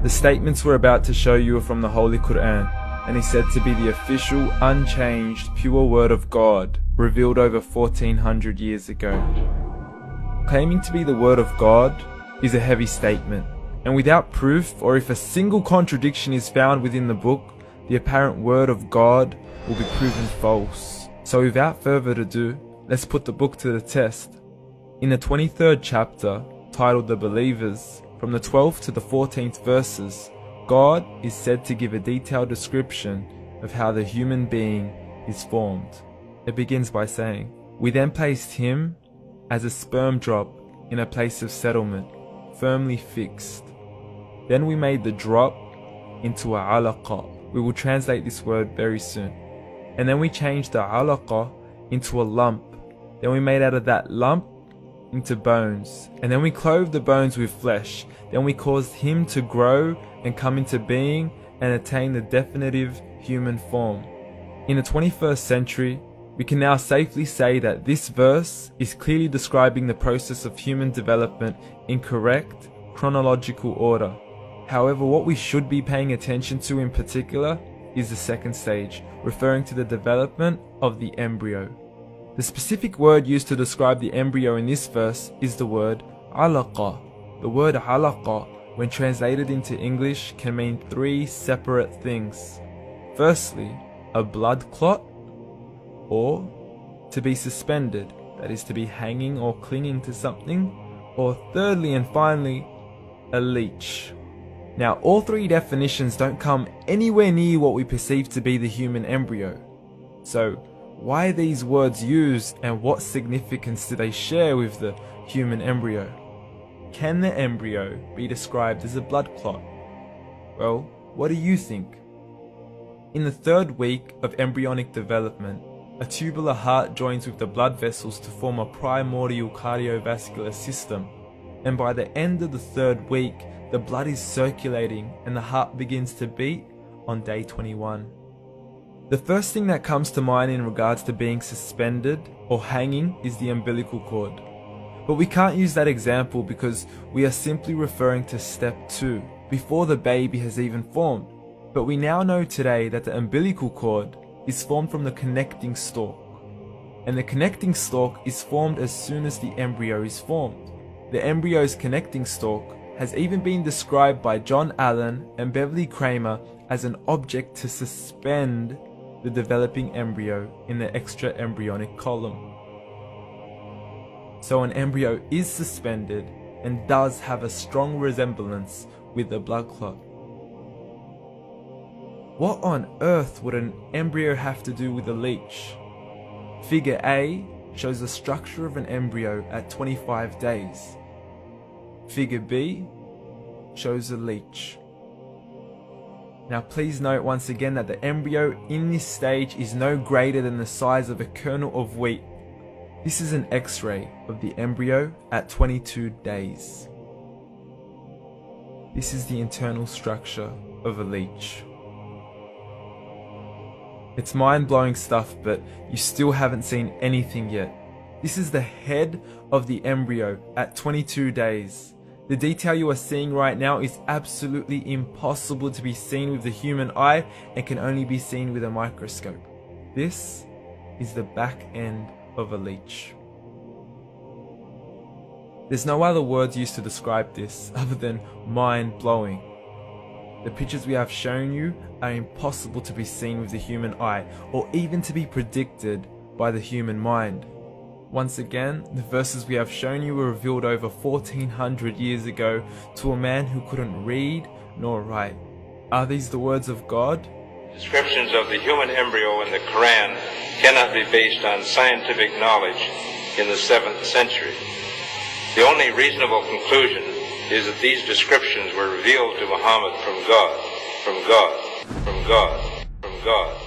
The statements we're about to show you are from the Holy Quran, and is said to be the official, unchanged, pure word of God, revealed over 1400 years ago. Claiming to be the word of God is a heavy statement, and without proof, or if a single contradiction is found within the book, the apparent word of God will be proven false. So without further ado, let's put the book to the test. In the 23rd chapter, titled The Believers, from the 12th to the 14th verses, God is said to give a detailed description of how the human being is formed. It begins by saying, "We then placed him as a sperm drop in a place of settlement, firmly fixed. Then we made the drop into a alaqa." We will translate this word very soon. "And then we changed the alaqa into a lump. Then we made out of that lump into bones. And then we clothed the bones with flesh. Then we caused him to grow and come into being and attain the definitive human form." In the 21st century, we can now safely say that this verse is clearly describing the process of human development in correct chronological order. However, what we should be paying attention to in particular is the second stage, referring to the development of the embryo. The specific word used to describe the embryo in this verse is the word alaqa. The word alaqa, when translated into English, can mean three separate things. Firstly, a blood clot, or to be suspended, that is to be hanging or clinging to something, or thirdly and finally, a leech. Now, all three definitions don't come anywhere near what we perceive to be the human embryo. So, why are these words used, and what significance do they share with the human embryo? Can the embryo be described as a blood clot? Well, what do you think? In the 3rd week of embryonic development, a tubular heart joins with the blood vessels to form a primordial cardiovascular system, and by the end of the 3rd week, the blood is circulating and the heart begins to beat on day 21. The first thing that comes to mind in regards to being suspended or hanging is the umbilical cord. But we can't use that example because we are simply referring to step 2, before the baby has even formed. But we now know today that the umbilical cord is formed from the connecting stalk. And the connecting stalk is formed as soon as the embryo is formed. The embryo's connecting stalk has even been described by John Allen and Beverly Kramer as an object to suspend the developing embryo in the extra embryonic column. So an embryo is suspended and does have a strong resemblance with the blood clot. What on earth would an embryo have to do with a leech? Figure A shows the structure of an embryo at 25 days. Figure B shows a leech. Now please note once again that the embryo in this stage is no greater than the size of a kernel of wheat. This is an X-ray of the embryo at 22 days. This is the internal structure of a leech. It's mind-blowing stuff, but you still haven't seen anything yet. This is the head of the embryo at 22 days. The detail you are seeing right now is absolutely impossible to be seen with the human eye and can only be seen with a microscope. This is the back end of a leech. There's no other words used to describe this other than mind-blowing. The pictures we have shown you are impossible to be seen with the human eye or even to be predicted by the human mind. Once again, the verses we have shown you were revealed over 1400 years ago to a man who couldn't read nor write. Are these the words of God? Descriptions of the human embryo in the Quran cannot be based on scientific knowledge in the 7th century. The only reasonable conclusion is that these descriptions were revealed to Muhammad from God, from God, from God, from God.